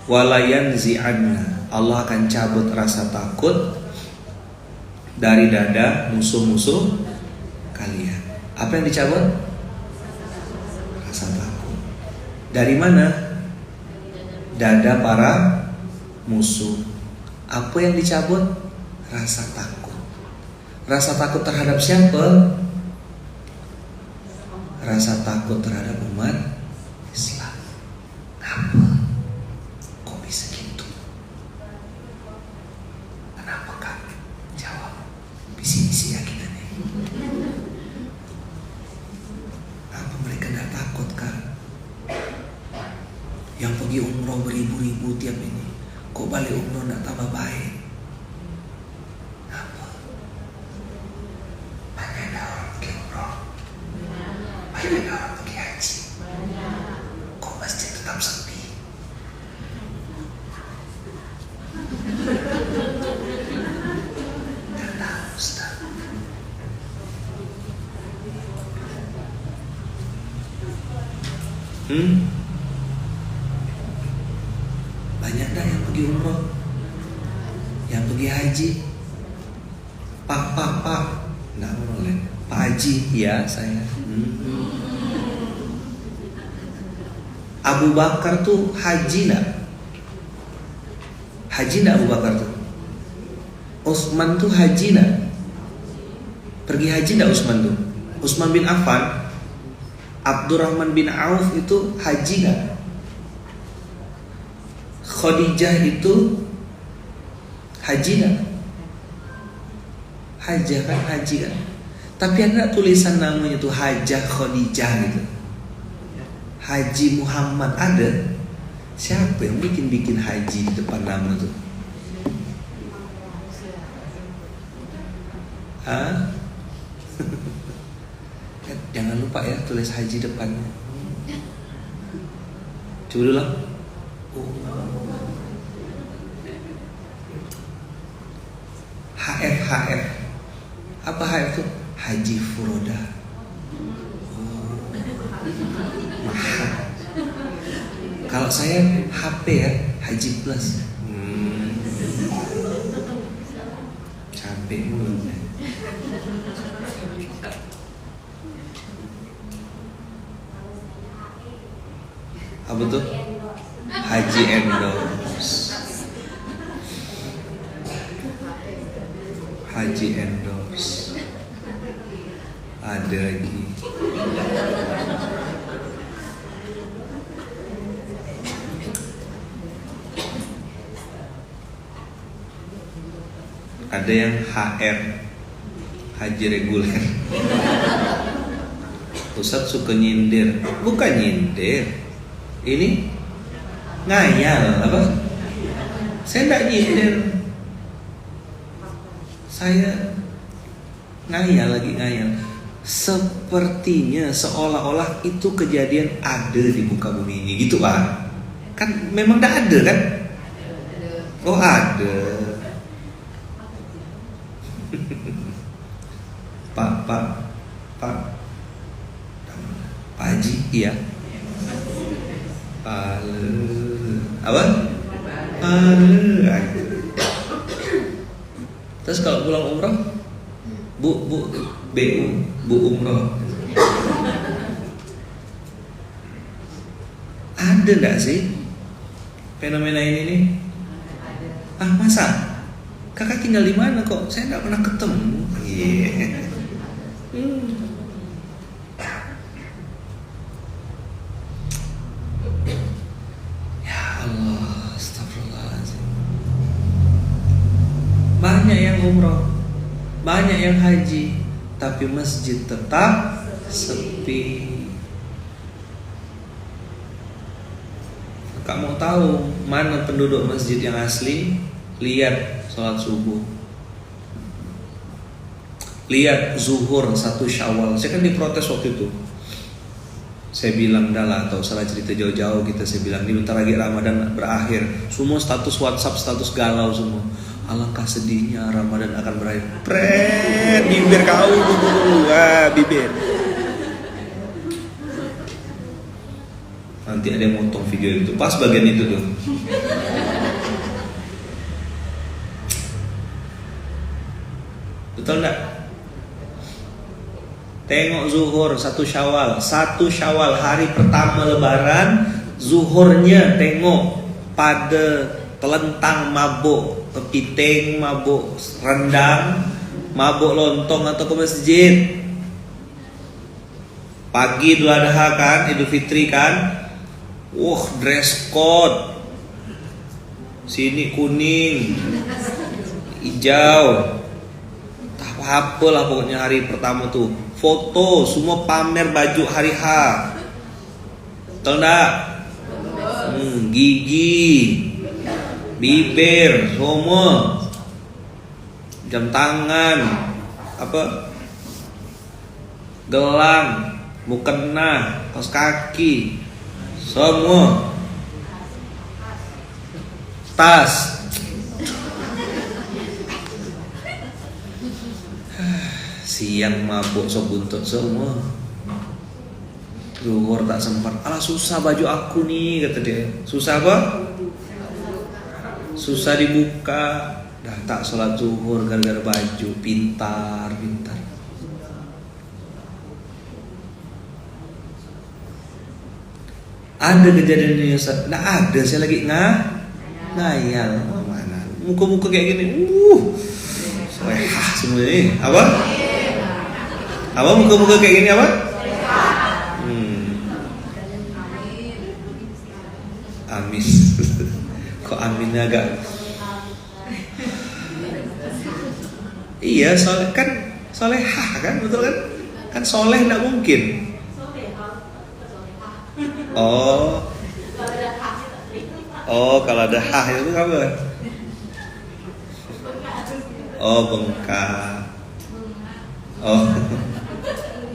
walayanzi'anna, Allah akan cabut rasa takut dari dada musuh-musuh kalian. Apa yang dicabut? Rasa takut. Dari mana? Dada para musuh. Apa yang dicabut? Rasa takut. Rasa takut terhadap siapa? Rasa takut terhadap umat Islam. Apa? Kok bisa gitu? Kenapa Kak? Jawab. Visi-misi yakinannya. Apa mereka tidak takut Kak? Yang pergi umroh beribu-ribu tiap ini, kok balik umroh tidak tambah baik? Apa? Banyak ada orang pergi umroh, banyak ada orang pergi haji, kok masjid tetap sepi? Tidak tahu Ustaz. Banyak dah yang pergi umroh, yang pergi haji. Pak, nggak boleh. Pak Haji, ya saya. Abu Bakar tuh haji nggak? Haji nggak Abu Bakar tuh? Utsman tuh haji nggak? Pergi haji nggak Utsman tuh? Utsman bin Affan, Abdurrahman bin Auf itu haji nggak? Khadijah itu haji nggak? Hajah kan, haji kan. Tapi ada tulisan namanya tuh Hajah Khadijah gitu. Haji Muhammad ada. Siapa yang bikin haji di depan nama tuh? Hah? Jangan lupa ya tulis haji depannya. Coba dulu lah. HF. Apa HF itu? Haji Furoda. Mahal. Kalau saya HP ya, Haji Plus. Capek mulutnya. Apa tuh? Haji Endorse. Haji Endorse. Ada lagi. Ada yang HR, haji reguler. Ustadz suka nyindir. Bukan nyindir, ini ngayal apa? Saya tidak nyindir, saya ngayal. Sepertinya seolah-olah itu kejadian ada di muka bumi ini, gitu Pak. Kan memang tidak ada kan? Oh ada. Pak Haji, iya. Apa? Terus kalau pulang umroh, Bu umroh. Ada enggak sih fenomena ini nih? Masa? Kakak tinggal di mana kok? Saya enggak pernah ketemu. Ya Allah, astagfirullahaladzim. Banyak yang umroh, banyak yang haji, tapi masjid tetap sepi. Kakak mau tahu mana penduduk masjid yang asli? Lihat sholat subuh, lihat zuhur 1 Syawal. Saya kan diprotes waktu itu. Saya bilang dah lah, atau salah cerita jauh-jauh kita. Saya bilang ini bentar lagi Ramadan berakhir. Semua status WhatsApp, status galau semua. Alangkah sedihnya Ramadan akan berakhir. Bibir kau bibir. Nanti ada yang motong video itu pas bagian itu tuh. Betul enggak? Tengok zuhur 1 Syawal. 1 Syawal hari pertama lebaran, zuhurnya tengok pada telentang mabuk kepiting, mabuk rendang, mabuk lontong atau ke masjid. Pagi Idul Adha kan, Idul Fitri kan, dress code, sini kuning, hijau, tak apa lah pokoknya hari pertama tuh. Foto, semua pamer baju hari H. Betul enggak? Gigi, bibir, semua, jam tangan, gelang, mukena, kaos kaki, semua, tas. Siang mabuk buntut semua. Zuhur tak sempat. Alah susah baju aku nih, kata dia. Susah apa? Susah dibuka. Dah tak sholat zuhur gara-gara baju. Pintar. Ada kejadian ini Ustaz? Nggak ada, saya lagi ngayal. Mana? Muka-muka kayak gini. Solehah semua ini. Apa? Muka-muka kayak gini apa? Amis. Kok aminnya agak? Iya, solehah kan, betul kan? Kan soleh nggak mungkin. Kalau ada hah itu apa? Bengkak.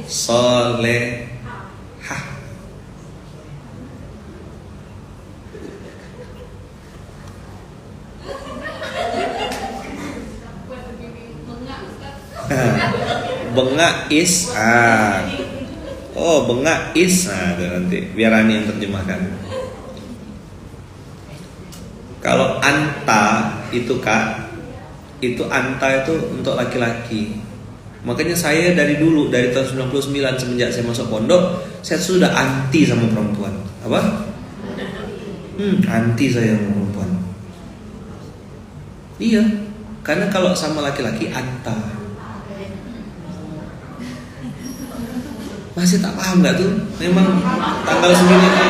Solehah. Bengak is bengak is nanti biar Ani yang terjemahkan. Kalau anta itu Kak, itu anta itu untuk laki-laki. Makanya saya dari dulu, dari tahun 99 semenjak saya masuk pondok, saya sudah anti sama perempuan. Apa? Anti saya sama perempuan. Iya, karena kalau sama laki-laki anta. Masih tak paham nggak tuh? Memang tanggal segini.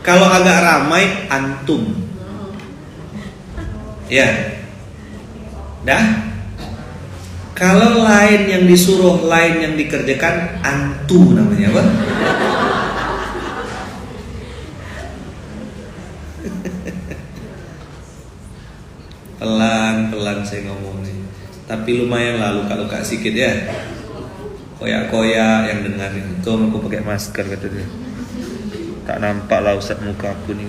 Kalau agak ramai antum. Ya. Dah. Kalau lain yang disuruh, lain yang dikerjakan, antu namanya apa? Pelan-pelan saya ngomong nih. Tapi lumayan lah luka-luka sedikit ya. Koyak-koyak yang dengar itu aku pakai masker kata dia. Tak nampak lah Ustaz muka aku nih.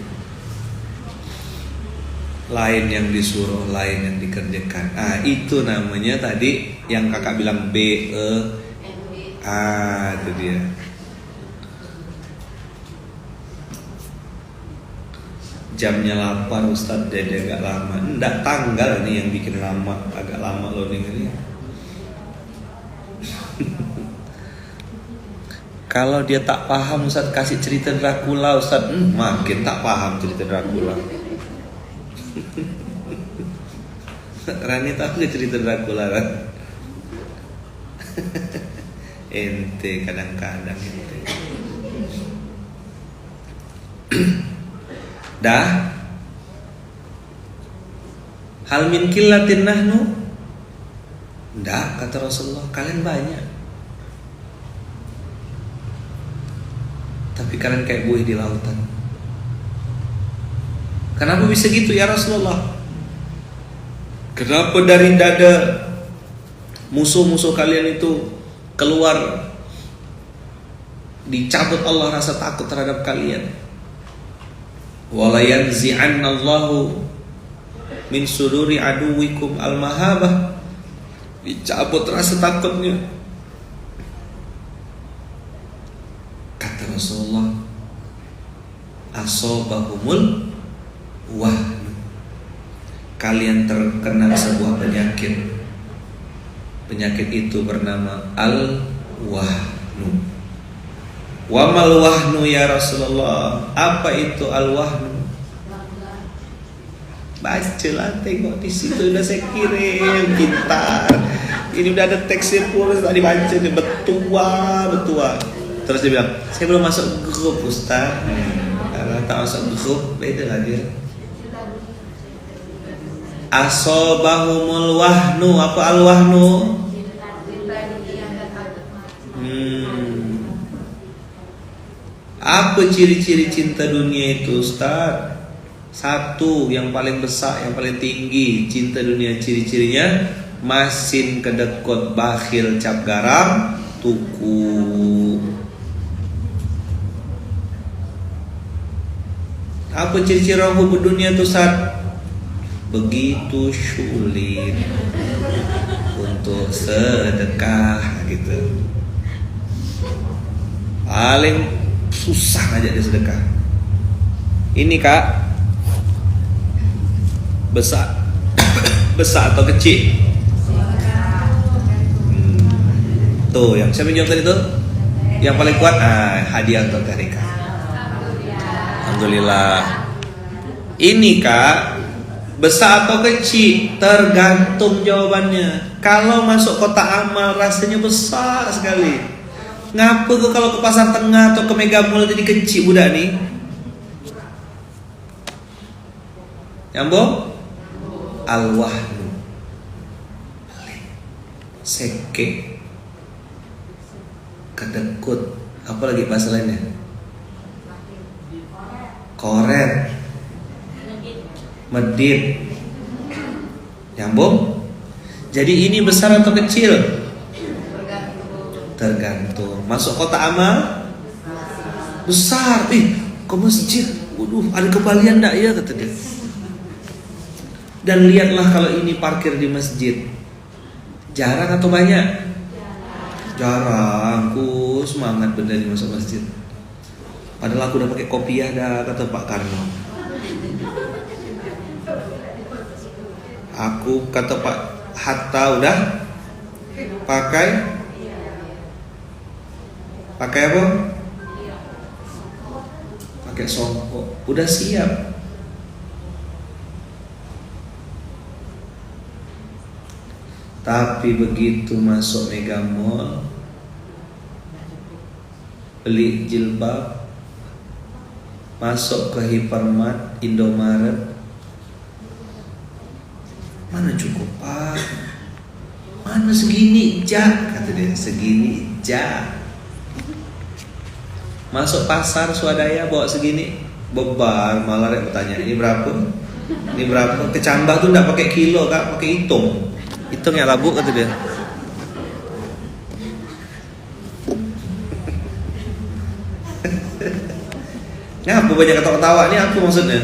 Lain yang disuruh, lain yang dikerjakan. Itu namanya tadi yang kakak bilang itu dia. Jamnya 8 Ustaz, jadi agak lama. Nggak tanggal nih yang bikin lama, agak lama loading ini. Kalau dia tak paham Ustaz kasih cerita Dracula Ustaz, makin tak paham cerita Dracula. Rani tahu gak cerita Dracula kan? Ente kadang-kadang ente. Dah. Hal min qillatin nahnu? Ndak, kata Rasulullah, kalian banyak. Tapi kalian kayak buih di lautan. Kenapa bisa gitu ya Rasulullah? Kenapa dari dada musuh-musuh kalian itu keluar, dicabut Allah rasa takut terhadap kalian? Wala yanzi'annallahu min suduri aduwikum al-mahabah, dicabut rasa takutnya. Kata Rasulullah, asobahumul wahnu, kalian terkena sebuah penyakit. Penyakit itu bernama al-wahnu. Wa mal wahnu ya Rasulullah? Apa itu al-wahnu? Bacalah, tengok di situ udah saya kirim, pintar. Ini udah ada teksnya pun tadi baca nih, betua. Terus dia bilang, saya belum masuk grup Ustaz. Kalau tak masuk grup, beda lah dia. Asobahumul wahnu, apa al-wahnu? Apa ciri-ciri cinta dunia itu Ustaz? Satu, yang paling besar, yang paling tinggi cinta dunia, ciri-cirinya masin kedekut, bakhil, cap garam, tuku. Apa ciri-ciri orang hubung dunia itu Ustaz? Begitu sulit untuk sedekah gitu. Paling susah aja dia sedekah. Ini Kak, besar besar atau kecil? Tuh yang siapa jawab tadi tuh? Yang paling kuat, hadiah untuk Kak Rika. Alhamdulillah. Ini Kak, besar atau kecil? Tergantung jawabannya. Kalau masuk kotak amal rasanya besar sekali. Ngapa kok kalau ke pasar tengah atau ke Mega Mall jadi kecil budak nih? Nyambung? Al-wahnu, seke, kedekut, apa lagi bahasa lainnya? Koret, medit. Nyambung? Jadi ini besar atau kecil? Tergantung. Masuk kota amal? Besar. Ke masjid. Waduh, ada kembalian enggak ya, kata dia. Dan lihatlah kalau ini parkir di masjid. Jarang atau banyak? Jarang. Aku semangat bener nih masuk masjid. Padahal aku udah pakai kopiah dah, kata Pak Karno. Aku kata Pak Hatta udah pakai apa? Pakai songkok. Udah siap. Tapi begitu masuk Mega Mall, beli jilbab, masuk ke Hypermart, Indomaret, mana cukup Pak? Mana segini jak? Kata dia, segini jak. Masuk pasar swadaya bawa segini, bebar, malah dia bertanya, ini berapa? Ini berapa? Kecambah tuh enggak pakai kilo Kak, pakai hitung. Hitung ya labu, kata dia. Ngapa banyak ketawa-ketawa? Ini apa maksudnya?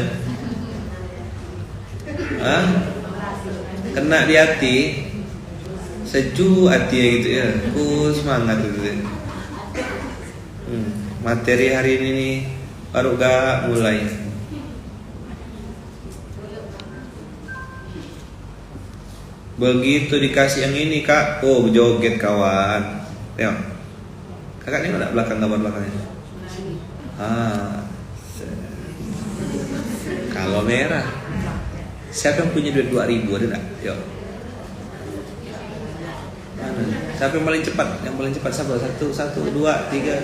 Hah? Kena di hati, sejuk hati gitu ya. Aku semangat gitu ya. Materi hari ini nih baru gak mulai. Begitu dikasih yang ini Kak, oh joget kawan. Tengok, kakak ini ada belakang gambar belakangnya. Kalau merah. Siapa yang punya duit 2.000 ada enggak? Yuk. Mana? Siapa yang paling cepat? Yang paling cepat siapa? 1, 2, 3.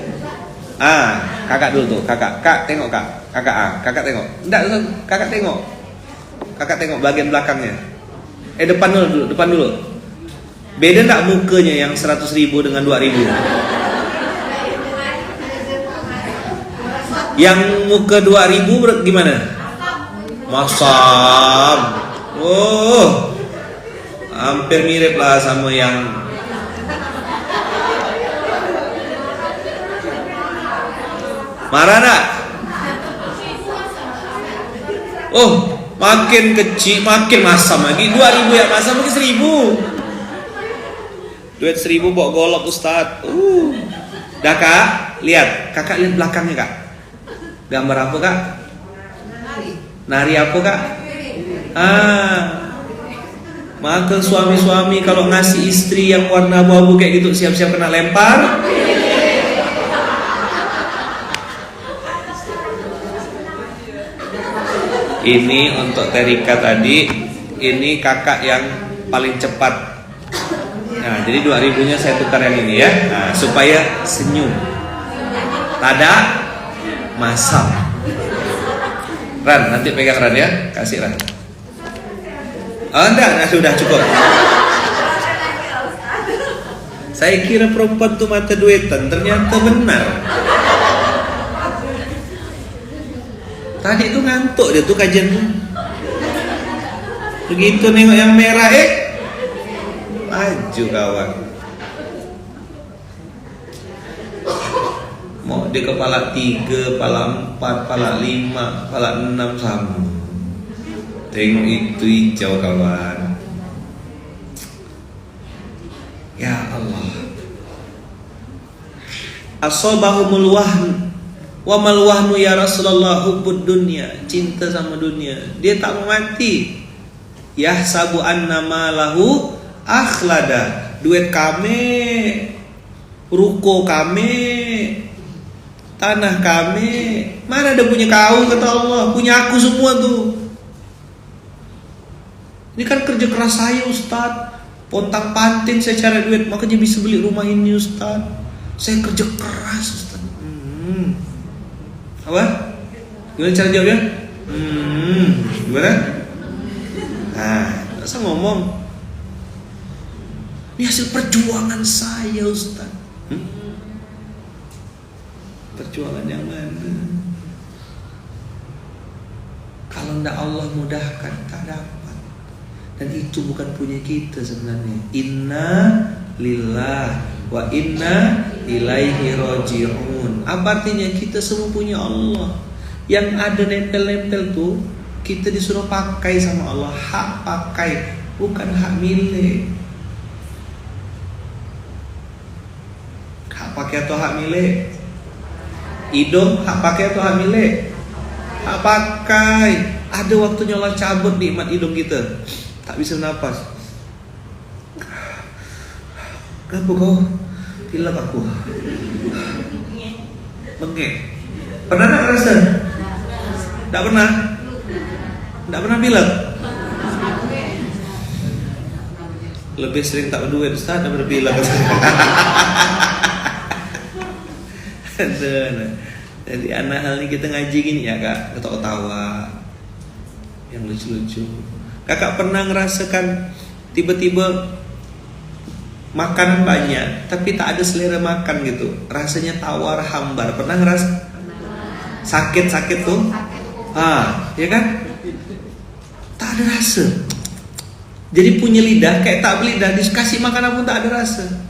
Kakak dulu tuh, kakak. Kak tengok Kak. Kakak kakak tengok. Enggak, kakak tengok. Kakak tengok bagian belakangnya. Depan dulu. Beda enggak mukanya yang 100.000 dengan 2.000? Yang muka 2.000 gimana? Masam. Oh, hampir mirip lah sama yang marah nak? Oh, makin kecil makin masam lagi. 2.000 ya masam, mungkin 1.000. Duit 1.000 bawa golok Ustaz. Dah Kak, lihat. Kakak lihat belakangnya Kak. Gambar apa Kak? Nari apa Kak? Maka suami-suami kalau ngasih istri yang warna abu-abu kayak gitu, siap-siap kena lempar. Ini untuk Terika tadi, ini kakak yang paling cepat. Nah, jadi 2000-nya saya tukar yang ini ya. Nah, supaya senyum. Tada masam. Ran, nanti pegang Ran ya. Kasih Ran. Oh enggak, sudah cukup. Saya kira perempuan tuh mata duitan, ternyata benar. Tadi itu ngantuk dia tuh kajian tuh. Begitu nengok yang merah, maju kawan. Mau di kepala 3, kepala 4, kepala 5, kepala 6 sama. Tengok itu hijau kawan. Ya Allah. Asobahumul wahn wa mal wahnu ya Rasulullah, hubbud dunya, cinta sama dunia. Dia tak mau mati. Yahsabu anna malahu akhlada. Duit kami, ruko kami, tanah kami, mana ada punya kau kata Allah, punya aku semua tuh. Ini kan kerja keras saya Ustaz, pontang panting saya cari duit, makanya bisa beli rumah ini Ustaz. Saya kerja keras Ustaz. Apa? Gimana cara jawabnya? Gimana? Nah, tak usah ngomong. Ini hasil perjuangan saya Ustaz. Perjuangan yang mana? Kalau tidak Allah mudahkan, tak dapat. Dan itu bukan punya kita sebenarnya. Inna lillah wa inna ilaihi raji'un. Apa artinya? Kita semua punya Allah. Yang ada nempel-nempel tuh kita disuruh pakai sama Allah. Hak pakai, bukan hak milik. Hak pakai atau hak milik? Hidung hak pakai atau hak milik? Hak pakai. Ada waktunya Allah cabut nikmat hidung kita, tak bisa nafas. Kenapa kau? Pilek aku. Bengek. Pernah tak rasa? Tak pernah? Tak pernah pilek? Lebih sering tak berduit Ustaz daripada pilek. Jadi anak hal ini kita ngaji gini ya kak, ketawa-tawa yang lucu-lucu. Kakak pernah ngerasakan tiba-tiba makanan banyak tapi tak ada selera makan gitu, rasanya tawar hambar. Pernah ngerasa? Sakit-sakit tuh? Ya kan? Tak ada rasa. Jadi punya lidah kayak tak berlidah, dikasih makanan pun tak ada rasa.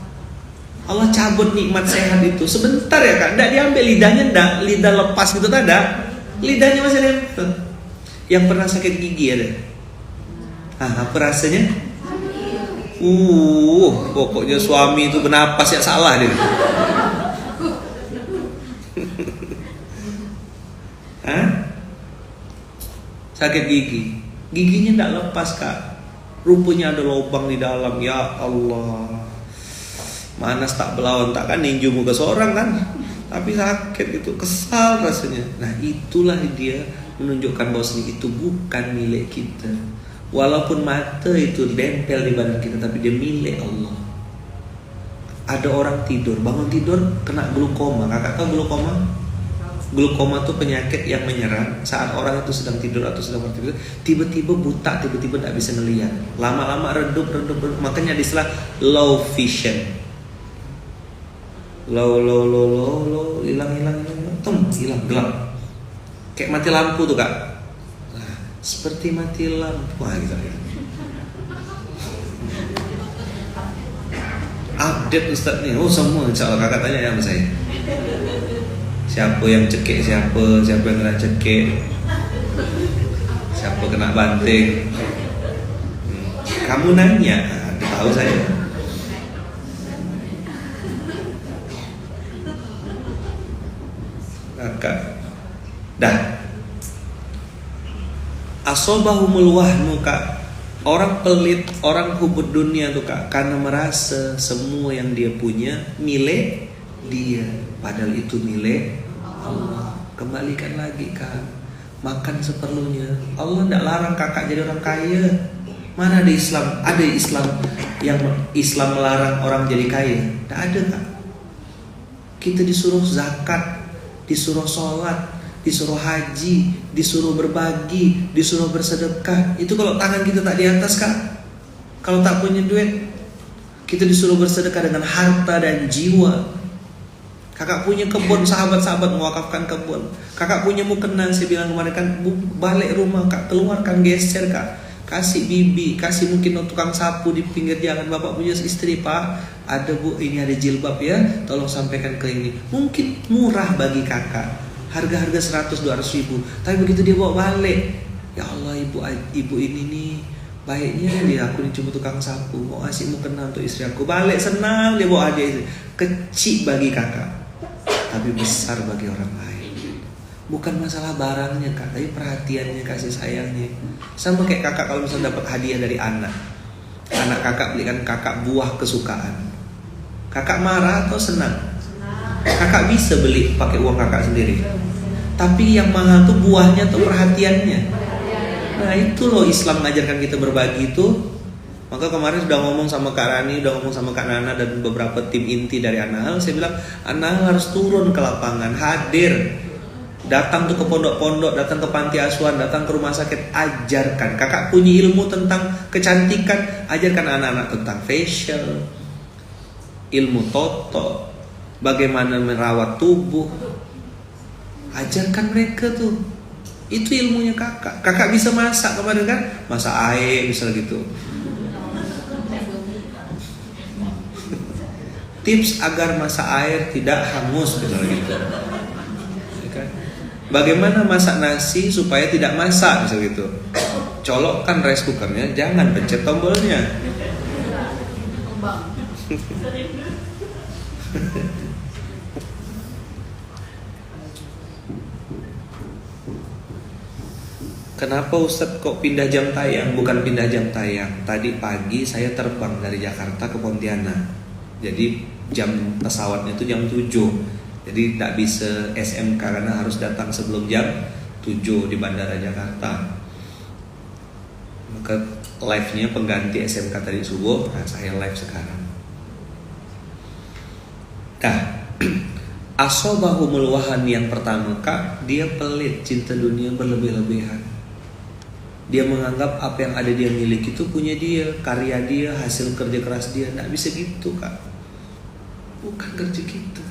Allah cabut nikmat sehat itu sebentar ya kak, tidak diambil lidahnya, tidak lidah lepas gitu, tak ada, lidahnya masih ada. Yang pernah sakit gigi ada? Apa rasanya? Pokoknya suami itu bernapas ya salah dia. Sakit gigi, giginya tidak lepas kak, rupanya ada lubang di dalam. Ya Allah, manas tak belawan, tak kan ninju muka seorang kan, tapi sakit gitu, kesal rasanya. Nah itulah dia menunjukkan bahwa itu bukan milik kita. Walaupun mata itu nempel di badan kita, tapi dia milik Allah. Ada orang tidur, bangun tidur kena glukoma. Kakak tahu glukoma? Glukoma itu penyakit yang menyerang saat orang itu sedang tidur atau sedang bertidur, tiba-tiba buta, tiba-tiba tidak bisa melihat. Lama-lama redup. Makanya istilah low vision. Low, hilang, hilang, gelap. Kayak mati lampu tuh kak. Nah, seperti mati lampu. Gitu ya. Update Ustaz nih. Semua insya Allah kakak tanya sama saya. Siapa yang cekik siapa yang kena cekik, siapa kena banting. Kamu nanya, tahu saya. Kakak dah asobahumul wahnu kak, Orang pelit, orang hubud dunia tuh Kak, karena merasa semua yang dia punya milik dia, padahal itu milik Allah. Kembalikan lagi Kak, makan seperlunya. Allah tidak larang kakak jadi orang kaya. Mana ada Islam? Ada Islam yang Islam melarang orang jadi kaya? Tidak ada Kak. Kita disuruh zakat, disuruh sholat, disuruh haji, disuruh berbagi, disuruh bersedekah. Itu kalau tangan kita tak di atas Kak. Kalau tak punya duit, kita disuruh bersedekah dengan harta dan jiwa. Kakak punya kebun, sahabat-sahabat mewakafkan kebun. Kakak punya mukena, saya bilang kemarin kan, balik rumah Kak, keluarkan, geser Kak. Kasih bibi, kasih mungkin tukang sapu di pinggir jalan. Bapak punya istri Pak, ada Bu, ini ada jilbab ya, tolong sampaikan ke ini. Mungkin murah bagi kakak, harga-harga 100-200 ribu. Tapi begitu dia bawa balik, ya Allah ibu ini nih, baiknya dia aku ini cuma tukang sapu, mau kasih mukena untuk istri aku. Balik senang dia bawa hadiah. Kecil bagi kakak, tapi besar bagi orang lain. Bukan masalah barangnya Kak, tapi perhatiannya, kasih sayangnya. Sama kayak kakak kalau misalnya dapat hadiah dari anak kakak belikan kakak buah kesukaan, kakak marah atau senang? Kakak bisa beli pakai uang kakak sendiri, tapi yang mahal tuh buahnya atau perhatiannya. Nah itu loh Islam mengajarkan kita berbagi itu. Maka kemarin sudah ngomong sama Kak Rani, udah ngomong sama Kak Nana dan beberapa tim inti dari Anahal. Saya bilang Anahal harus turun ke lapangan, hadir, datang tuh ke pondok-pondok, datang ke panti asuhan, datang ke rumah sakit, ajarkan. Kakak punya ilmu tentang kecantikan, ajarkan anak-anak tentang facial, ilmu toto, bagaimana merawat tubuh. Ajarkan mereka tuh. Itu ilmunya kakak. Kakak bisa masak kemarin kan? Masak air misalnya gitu. Tips agar masak air tidak hangus misalnya gitu. Bagaimana masak nasi supaya tidak masak misal gitu. Colokkan rice cookernya, jangan pencet tombolnya. Kenapa Ustadz kok pindah jam tayang? Bukan pindah jam tayang. Tadi pagi saya terbang dari Jakarta ke Pontianak. Jadi jam pesawatnya itu jam 7. Jadi tak bisa SMK karena harus datang sebelum jam 7 di Bandara Jakarta. Maka live-nya pengganti SMK tadi subuh, nah saya live sekarang. Nah, asobahumul wahani yang pertama Kak, dia pelit, cinta dunia berlebih-lebihan. Dia menganggap apa yang ada dia miliki itu punya dia, karya dia, hasil kerja keras dia. Nggak bisa gitu Kak. Bukan kerja kita.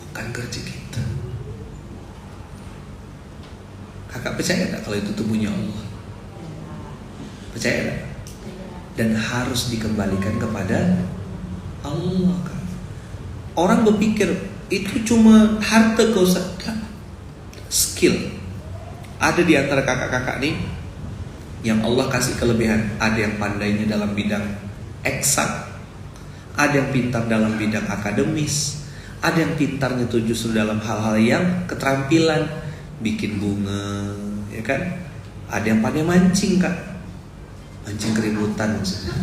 Bukan kerja kita. Kakak percaya tak kalau itu tubuhnya Allah? Percaya tak? Dan harus dikembalikan kepada Allah kan. Orang berpikir itu cuma harta kau, skill. Ada di antara kakak-kakak nih yang Allah kasih kelebihan. Ada yang pandainya dalam bidang eksak, ada yang pintar dalam bidang akademis, ada yang pintarnya tuh justru dalam hal-hal yang keterampilan, bikin bunga, ya kan? Ada yang pandai mancing Kak, mancing keributan maksudnya.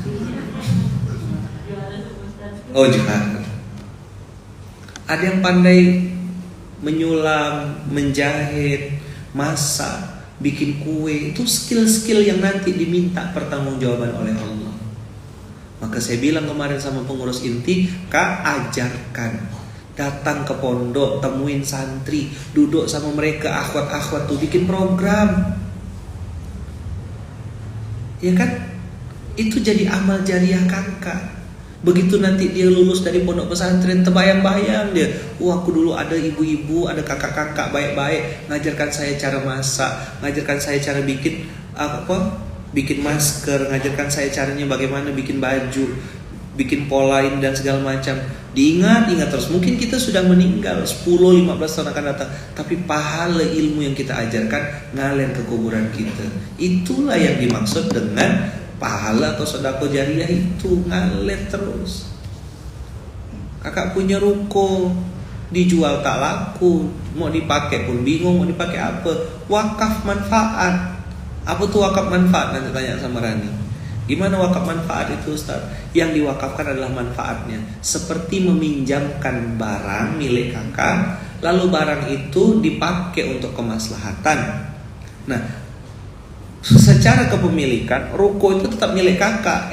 Oh juga. Ada yang pandai menyulam, menjahit, masak, bikin kue. Itu skill-skill yang nanti diminta pertanggungjawaban oleh Allah. Maka saya bilang kemarin sama pengurus inti, Kak ajarkan. Datang ke pondok, temuin santri, duduk sama mereka, akhwat-akhwat tuh bikin program. Ya kan? Itu jadi amal jariah kakak. Begitu nanti dia lulus dari pondok pesantren, terbayang-bayang dia, aku dulu ada ibu-ibu, ada kakak-kakak baik-baik ngajarkan saya cara masak, ngajarkan saya cara bikin bikin masker, ngajarkan saya caranya bagaimana bikin baju, bikin polain dan segala macam. Diingat terus. Mungkin kita sudah meninggal 10-15 tahun akan datang, tapi pahala ilmu yang kita ajarkan ngalir ke kuburan kita. Itulah yang dimaksud dengan pahala atau sedekah jariah, itu ngalir terus. Kakak punya ruko, dijual tak laku, mau dipakai pun bingung mau dipakai apa. Wakaf manfaat. Apa tuh wakaf manfaat? Nanti tanya sama Rani. Gimana wakaf manfaat itu Ustaz? Yang diwakafkan adalah manfaatnya seperti meminjamkan barang milik kakak, lalu barang itu dipakai untuk kemaslahatan. Nah, secara kepemilikan ruko itu tetap milik kakak,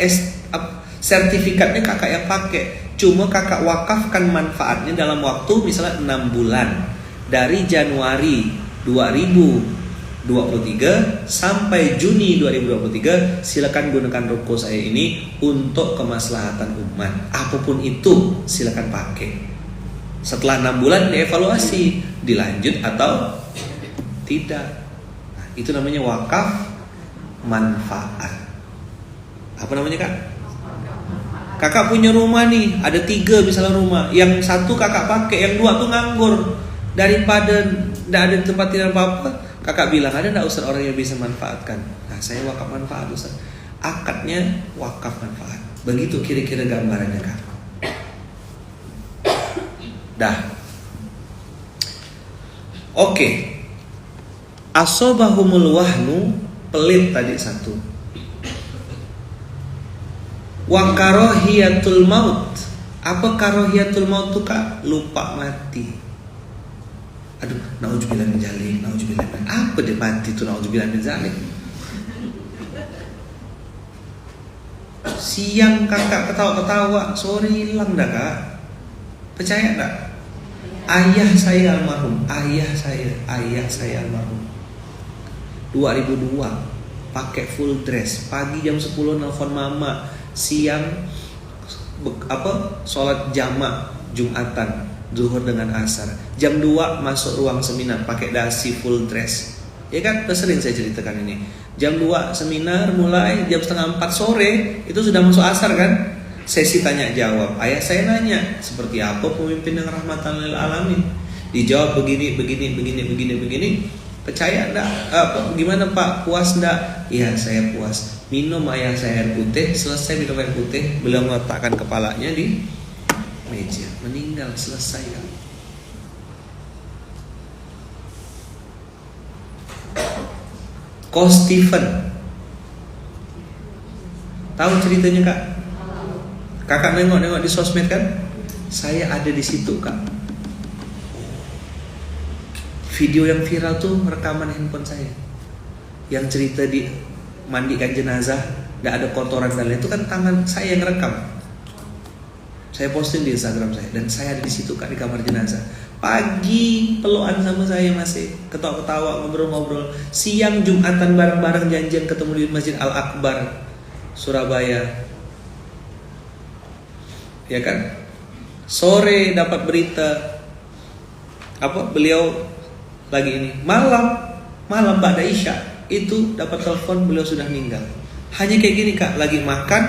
sertifikatnya kakak yang pakai. Cuma kakak wakafkan manfaatnya dalam waktu misalnya 6 bulan, dari Januari 2023 sampai Juni 2023. Silakan gunakan ruko saya ini untuk kemaslahatan umat. Apapun itu silakan pakai. Setelah 6 bulan dievaluasi, dilanjut atau tidak. Nah, itu namanya wakaf manfaat. Apa namanya kak? Kakak punya rumah nih, ada 3 misalnya rumah. Yang 1 kakak pakai, yang 2 tuh nganggur. Daripada tidak ada tempat tinggal apa-apa, kakak bilang, ada tidak Ustaz orang yang bisa manfaatkan? Nah, saya wakaf manfaat Ustaz. Akadnya wakaf manfaat. Begitu kira-kira gambarannya kak. Dah. Oke. Asobahumul wahnu, pelit tadi 1. Wa karahiyatul maut. Apa karahiyatul maut tuh kak? Lupa mati. Aduh, naudzubillah min dzalik, naudzubillah. Apa dia mati tuh naudzubillah min dzalik? Siang kakak ketawa-ketawa, sore hilang dah kak. Percaya tak? Ayah saya almarhum, ayah saya almarhum. 2002, pakai full dress, pagi jam 10 nelfon mama, siang sholat jamak Jumatan, zuhur dengan asar. Jam 2 masuk ruang seminar pakai dasi full dress. Ya kan, udah sering saya ceritakan ini. Jam 2 seminar mulai, jam setengah 4 sore itu sudah masuk asar kan. Sesi tanya jawab. Ayah saya nanya, seperti apa pemimpin yang rahmatan lil alamin? Dijawab begini. Percaya enggak? Gimana Pak? Puas enggak? Iya, saya puas. Minum ayah saya air putih, selesai minum air putih, beliau meletakkan kepalanya di meja, meninggal, selesai kan. Ko Stephen, tahu ceritanya kak? Kakak nengok di sosmed kan? Saya ada di situ kak. Video yang viral tuh rekaman handphone saya, yang cerita di mandikan jenazah, nggak ada kotoran dan lain, itu kan tangan saya yang rekam. Saya posting di Instagram saya, dan saya ada di situ kak, di kamar jenazah. Pagi pelukan sama saya masih ketawa-ketawa, ngobrol-ngobrol. Siang Jumatan bareng-bareng, janjian ketemu di Masjid Al Akbar Surabaya. Ya kan? Sore dapat berita beliau lagi ini. Malam Ba'da Isya itu dapat telepon beliau sudah meninggal. Hanya kayak gini kak, lagi makan,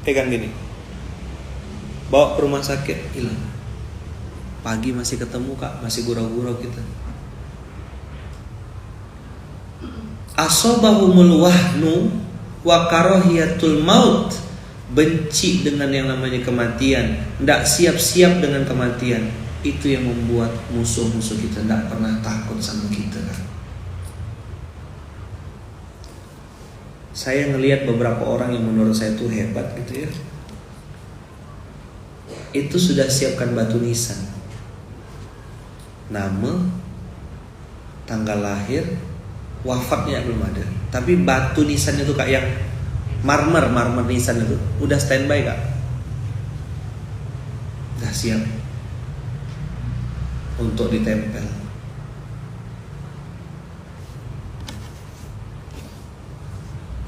pegang gini, bawa ke rumah sakit, hilang. Pagi masih ketemu kak, masih gurau-gurau kita. Asobahumul wahnu wa karahiyatul maut, benci dengan yang namanya kematian, tidak siap-siap dengan kematian. Itu yang membuat musuh-musuh kita tidak pernah takut sama kita kan. Saya ngelihat beberapa orang yang menurut saya itu hebat gitu ya, itu sudah siapkan batu nisan, nama, tanggal lahir, wafatnya belum ada, tapi batu nisan itu kak, yang marmer nisan itu udah standby kak, udah siap untuk ditempel.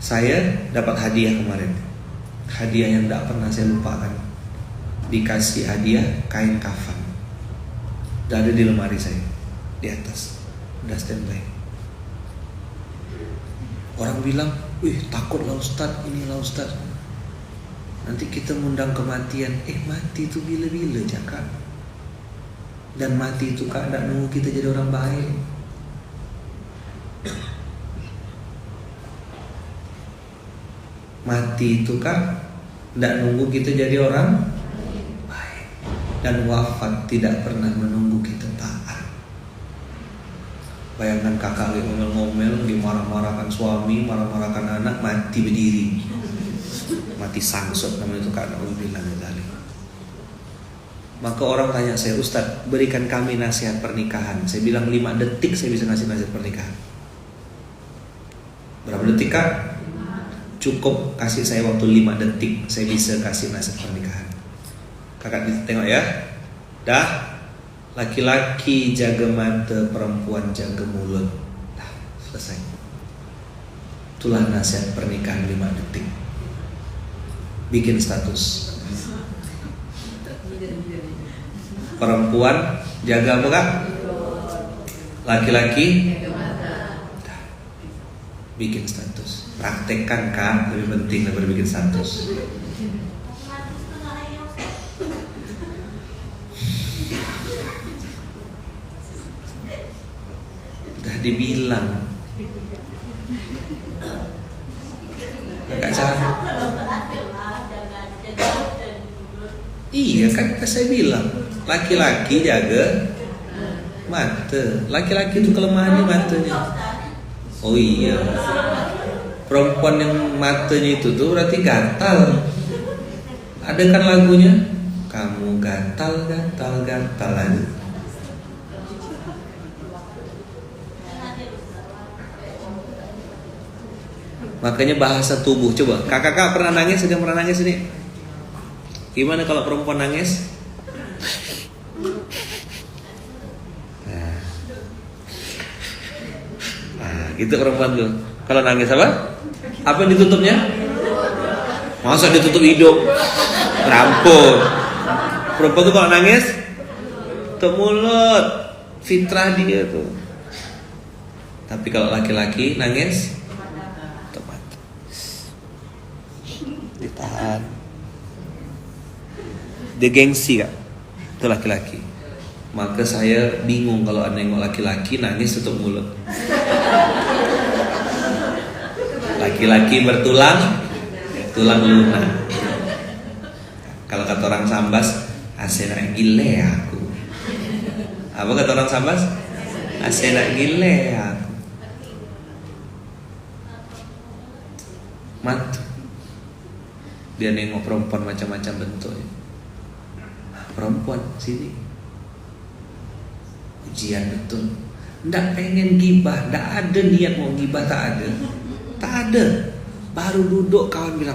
Saya dapat hadiah kemarin, hadiah yang tidak pernah saya lupakan. Dikasih hadiah kain kafan, udah ada di lemari saya di atas, udah standby. Orang bilang, wih takutlah Ustaz, inilah Ustaz, nanti kita mengundang kematian. Mati itu bila-bila Jaka. Dan mati itu kak tidak nunggu kita jadi orang baik. Mati itu kak tidak nunggu kita jadi orang baik. Dan wafat tidak pernah menunggu kita taat. Bayangkan kakak lagi ngomel-ngomel, lagi marah-marahkan suami, marah-marahkan anak, mati berdiri, mati sangsut namanya itu kak. Alhamdulillah. Maka orang tanya saya, Ustaz, berikan kami nasihat pernikahan. Saya bilang 5 detik saya bisa ngasih nasihat pernikahan. Berapa detik kak? Cukup kasih saya waktu 5 detik, saya bisa kasih nasihat pernikahan. Kakak tengok ya. Dah. Laki-laki jaga mata, perempuan jaga mulut. Dah, selesai. Itulah nasihat pernikahan 5 detik. Bikin status. Perempuan jaga apa kak? Laki-laki dah, bikin status. Praktekkan kak, lebih penting daripada bikin status. Dibilang agak salah. Iya kan saya bilang laki-laki jaga mata. Laki-laki itu kelemahannya matanya. Oh iya, perempuan yang matanya itu tuh berarti gatal. Ada kan lagunya, kamu gatal gatalan. Makanya bahasa tubuh. Coba, kakak pernah nangis? Sedang pernah nangis ini? Gimana kalau perempuan nangis? Nah, gitu perempuan tuh. Kalau nangis apa? Apa yang ditutupnya? Masa ditutup hidung? Ramput. Perempuan tuh kalau nangis tutup mulut. Fitrah dia tuh. Tapi kalau laki-laki nangis ditahan. Dia gengsi kak. Itu laki-laki. Maka saya bingung kalau ada nengok laki-laki nangis tutup mulut. Laki-laki bertulang, tulang lunak. Kalau kata orang Sambas, asena gile aku. Apa kata orang Sambas? Asena gile aku. Mat. Dia nengok perempuan macam-macam bentuknya. Perempuan sini ujian betul. Nggak pengen gibah, nggak ada niat mau gibah, tak ada. Baru duduk kawan bilang,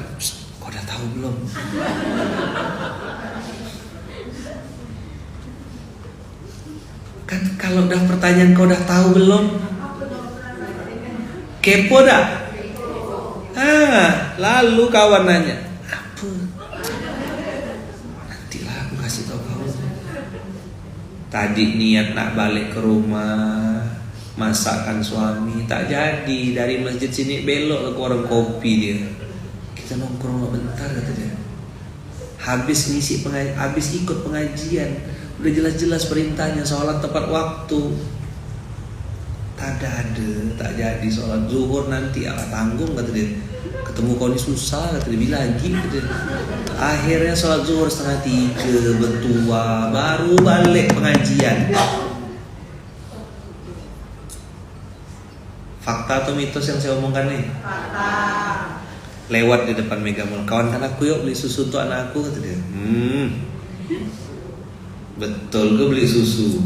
kau udah tahu belum? Kan kalau udah pertanyaan kau udah tahu belum? Kepo dah. Lalu kawan nanya, nantilah aku kasih tahu kau. Tadi niat nak balik ke rumah, masakkan suami, tak jadi. Dari masjid sini belok ke warung kopi dia. Kita nongkrong bentar kata dia. Habis ikut pengajian, udah jelas-jelas perintahnya sholat tepat waktu. Tak jadi sholat zuhur nanti tanggung kata dia. Ketemu kau ini susah kata dia, lagi kata dia. Akhirnya sholat zuhur 2:30 bertua, baru balik pengajian. Fakta atau mitos yang saya omongkan nih? Fakta. Lewat di depan Mega Mall, kawan kan aku yuk beli susu untuk anakku kata dia. Betul, gue beli susu.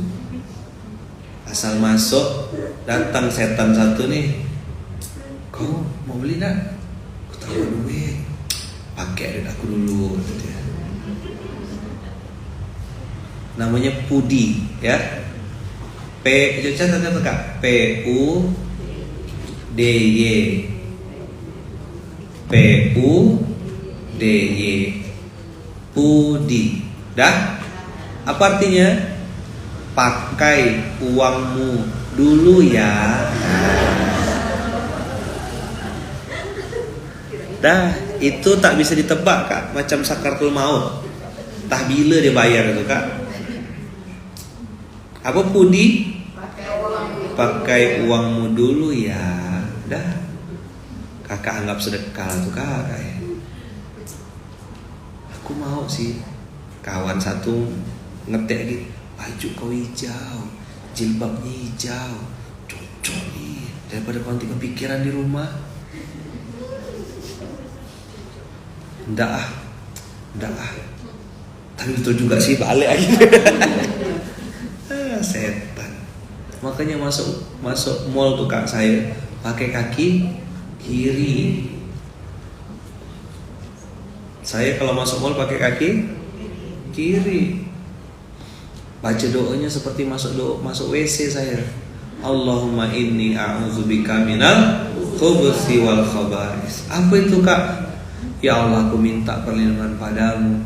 Asal masuk, datang setan satu nih. Kau mau beli nak? Aku taruh duit. Pakai duit aku dulu kata dia. Namanya Pudi ya. Catat kak. PUDY. Pudi. Dah? Apa artinya? Pakai uangmu dulu ya. Dah, itu tak bisa ditebak kak. Macam sakaratul maut. Tah bila dia bayar itu kak. Apa Pudi? Pakai uangmu dulu ya. Dah. Kakak anggap sedekah tuh kakak ya. Aku mau sih. Kawan satu ngetek gitu, baju kau hijau, jilbabnya hijau, Coli daripada kau nanti kepikiran di rumah. Ndak ah. Tapi betul juga sih, balik lagi. Setan. Makanya masuk mall tuh kak saya pakai kaki kiri. Saya kalau masuk mall pakai kaki kiri. Baca doanya seperti masuk WC saya. Allahumma inni a'udzubika minal khubuthi wal khaba'is. Apa itu kak? Ya Allah, aku minta perlindungan padamu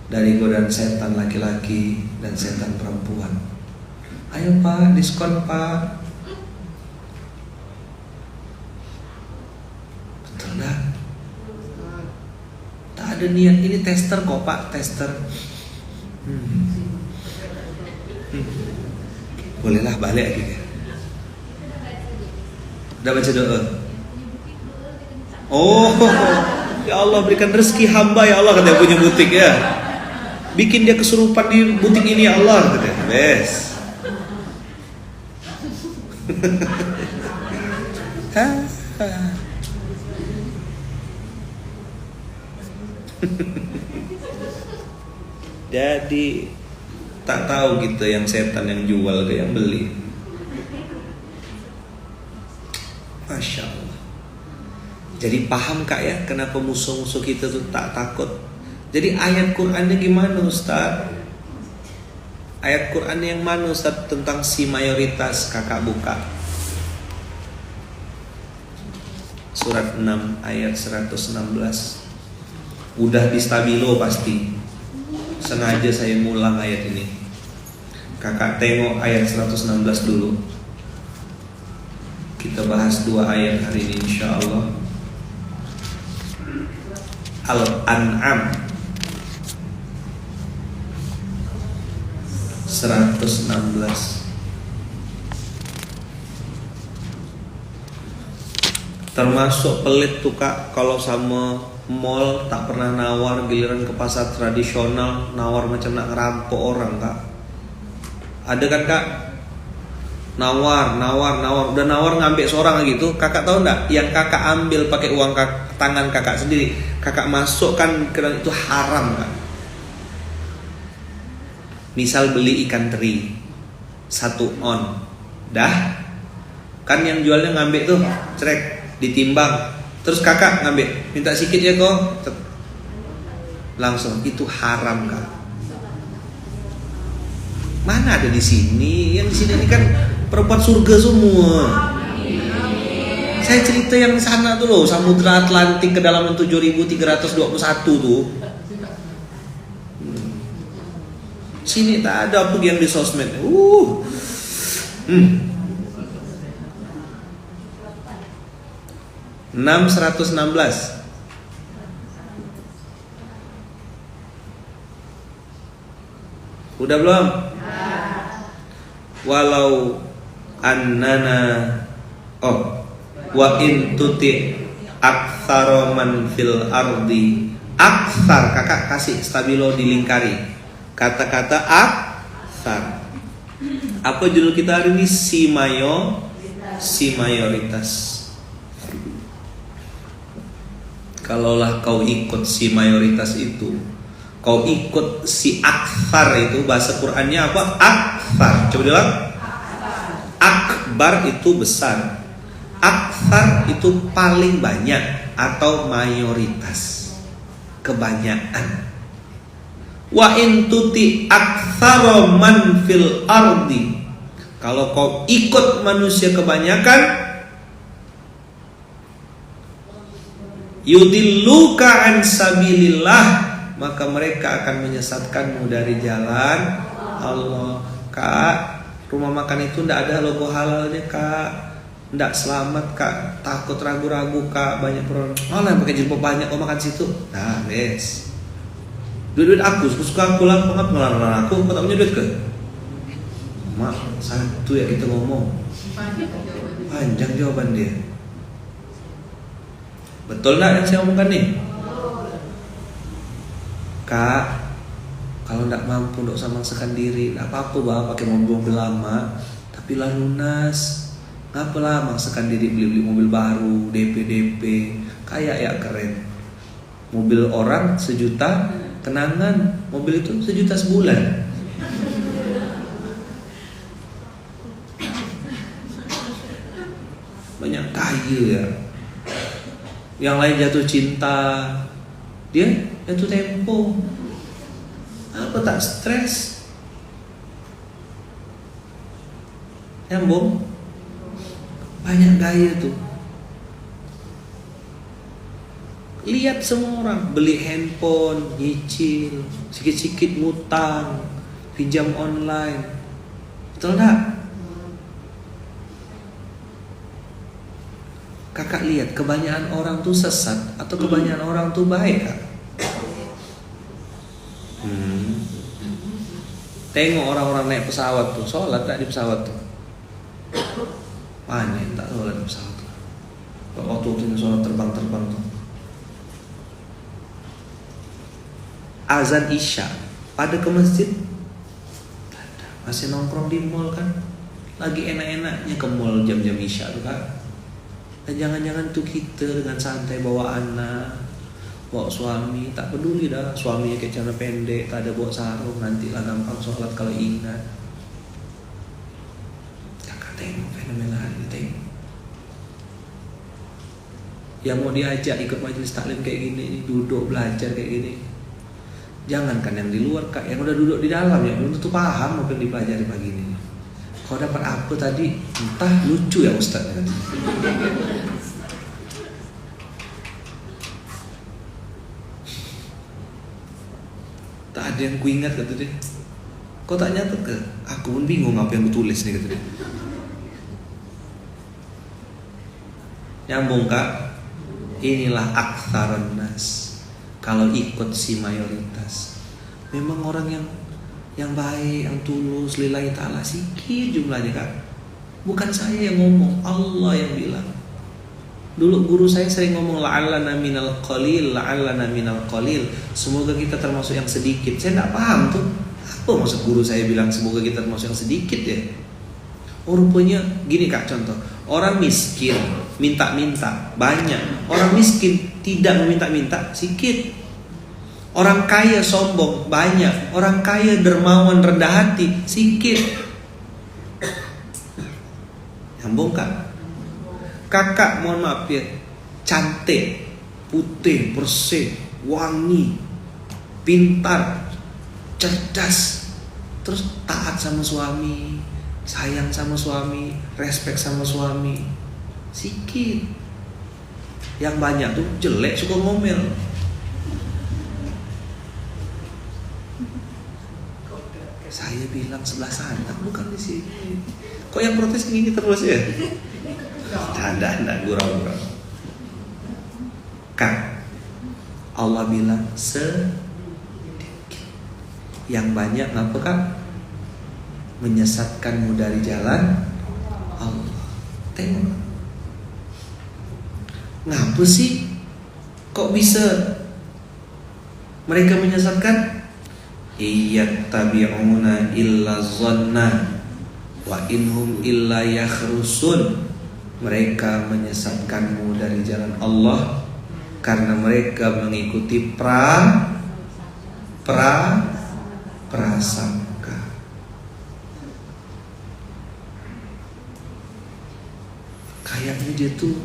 dari godaan setan laki-laki dan setan perempuan. Ayo pak, diskon pak. Betul dah. Tak ada niat, ini tester kok pak, tester. Bolehlah balik gitu. Udah baca doa. Oh, ya Allah berikan rezeki hamba ya Allah, katanya punya butik ya. Bikin dia kesurupan di butik ini ya Allah, katanya. Bes. Jadi tak tahu gitu yang setan yang jual ke yang beli. Masya Allah. Jadi paham kak ya kenapa musuh-musuh kita tuh tak takut. Jadi ayat Qurannya gimana Ustaz? Ayat Quran yang mana Ustaz tentang si mayoritas, kakak buka Surat 6 ayat 116. Udah di stabilo pasti. Sengaja saya ngulang ayat ini. Kakak tengok ayat 116 dulu. Kita bahas 2 ayat hari ini insyaallah. Al-An'am 116. Termasuk pelit tuh kak, kalau sama mall tak pernah nawar, giliran ke pasar tradisional nawar macam nak ngerampok orang kak. Ada kan kak? Nawar, udah nawar ngambil seorang gitu. Kakak tahu nggak? Yang kakak ambil pakai uang tangan kakak sendiri, kakak masukkan ke dalam itu haram kak. Misal beli ikan teri 1 on, dah kan yang jualnya ngambil tuh, cerek ditimbang, terus kakak ngambil, minta sikit ya kok, langsung itu haram kak. Mana ada di sini? Yang di sini ini kan perempuan surga semua. Saya cerita yang sana tuh loh, Samudra Atlantik kedalaman 7.321 tuh. Sini tak ada apa yang di sosmed. 616. Udah belum? Walau annana wa in tuti aktsara man fil ardi. Aktsar, kakak kasih stabilo dilingkari kata-kata aktsar. Apa judul kita hari ini? Si mayoritas. Kalaulah kau ikut si mayoritas itu, kau ikut si aktsar itu, bahasa Qur'annya apa? Aktsar. Coba bilang. Akbar itu besar, aktsar itu paling banyak atau mayoritas, kebanyakan. Wa in tuti aktsara man fil ardi, kalau kau ikut manusia kebanyakan, yudilluka an sabilillah, maka mereka akan menyesatkanmu dari jalan Allah. Kak, rumah makan itu ndak ada logo halalnya kak, ndak selamat kak, takut ragu-ragu kak, banyak orang malah yang pakai jilbab banyak kau makan situ. Nah bes, duit aku suka aku lah, pengap ngelarang aku, kau tak punya duit ke? Mak, satu ya kita ngomong, panjang jawaban dia. Betul nggak yang saya omongkan nih? Kak, kalau nggak mampu untuk memaksakan diri, nggak apa-apa bah, pakai mobil lama, tapi lah lunas. Ngapalah maksakan diri beli mobil baru, DP, kayak ya keren. Mobil orang 1 juta, kenangan mobil itu 1 juta sebulan. Banyak kaya ya. Yang lain jatuh cinta, dia jatuh tempo. Apa tak stres? Nyambung. Banyak gaya tuh. Lihat semua orang beli handphone, nyicil, sikit-sikit ngutang, pinjam online. Betul enggak? Kakak lihat kebanyakan orang tuh sesat atau kebanyakan orang tuh baik, Kak? Tengok orang-orang naik pesawat tuh, sholat tak di pesawat tuh? Banyak tak sholat di pesawat tuh. Waktu sholat terbang-terbang tuh. Azan Isya pada ke masjid, masih nongkrong di mall kan? Lagi enak-enaknya ke mall jam-jam Isya tuh kan? Dan jangan-jangan tuh kita dengan santai bawa anak, bawa suami, tak peduli dah suaminya kayak celana pendek, tak ada bawa sarung, nantilah gampang sholat kalau ingat. Kakak tengok fenomena hari ini, tengok. Yang mau diajak ikut majelis taklim kayak gini, duduk belajar kayak gini. Jangankan yang di luar, Kak, yang udah duduk di dalam ya belum tentu paham apa yang dipelajari pagi ini. Kau dapat apa tadi? Entah, lucu ya Ustaz. Tak ada yang kuingat kata dia. Kau tak nyatet ke? Aku pun bingung apa yang kutulis nih kata dia. Nyambung, Kak. Inilah aktsaran nas. Kalau ikut si mayoritas, memang orang yang baik, yang tulus, lillahi ta'ala sikit jumlahnya, Kak. Bukan saya yang ngomong, Allah yang bilang. Dulu guru saya sering ngomong la'allana minal qalil, la'allana minal qalil. Semoga kita termasuk yang sedikit. Saya tidak paham tuh. Apa maksud guru saya bilang semoga kita termasuk yang sedikit ya? Oh rupanya gini, Kak, contoh. Orang miskin minta-minta banyak. Orang miskin tidak meminta-minta sedikit. Orang kaya sombong banyak. Orang kaya dermawan rendah hati sedikit. Nyambung, Kak? Kakak mohon maaf ya, cantik, putih, bersih, wangi, pintar, cerdas, terus taat sama suami, sayang sama suami, respect sama suami, sikit. Yang banyak tuh jelek, suka ngomel. Saya bilang sebelah sana, bukan di sini. Kok yang protes gini terus ya? Anda gurau-gurau. Kak, Allah bilang sedikit. Yang banyak ngapa, Kak? Menyesatkanmu dari jalan Allah. Tengok. Ngapa sih? Kok bisa mereka menyesatkan? Iyattabi'una illa zanna wa inhum illa yakhrusun. Mereka menyesatkanmu dari jalan Allah karena mereka mengikuti prasangka. Kayaknya dia tuh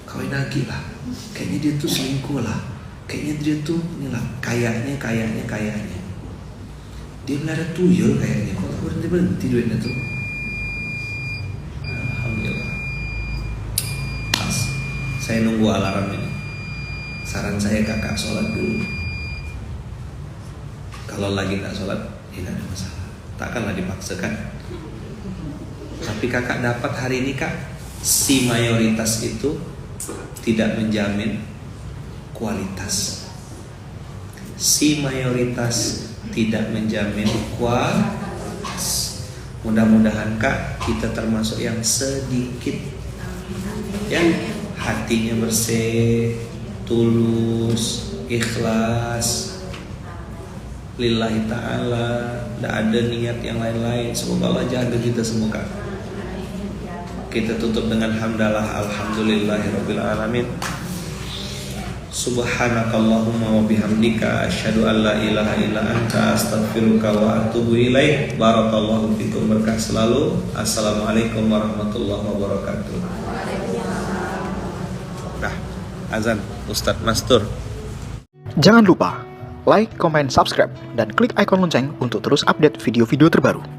kawin lagi lah. Kayaknya dia tuh selingkuh lah. Kayaknya dia tuh inilah. Kayaknya. Dia melihara tuyul kayaknya. Kok berhenti duitnya tuh? Alhamdulillah. Pas. Saya nunggu alarm ini. Saran saya kakak sholat dulu. Kalau lagi tak sholat, tidak ada masalah. Takkanlah dipaksakan. Tapi kakak dapat hari ini, Kak, si mayoritas itu tidak menjamin kualitas. Si mayoritas tidak menjamin kualitas. Mudah-mudahan, Kak, kita termasuk yang sedikit yang hatinya bersih, tulus, ikhlas, lillahi ta'ala, tidak ada niat yang lain-lain. Semoga Allah jaga kita semua, Kak. Kita tutup dengan hamdalah, alhamdulillahirabbil alamin. Subhanakallahumma wa bihamdika asyhadu an la ilaha illa anta astaghfiruka wa atubu ilaik. Barakallahu fikum, berkah selalu. Assalamualaikum warahmatullahi wabarakatuh. Nah, azan Ustadz Mastur. Jangan lupa like, comment, subscribe, dan klik icon lonceng untuk terus update video-video terbaru.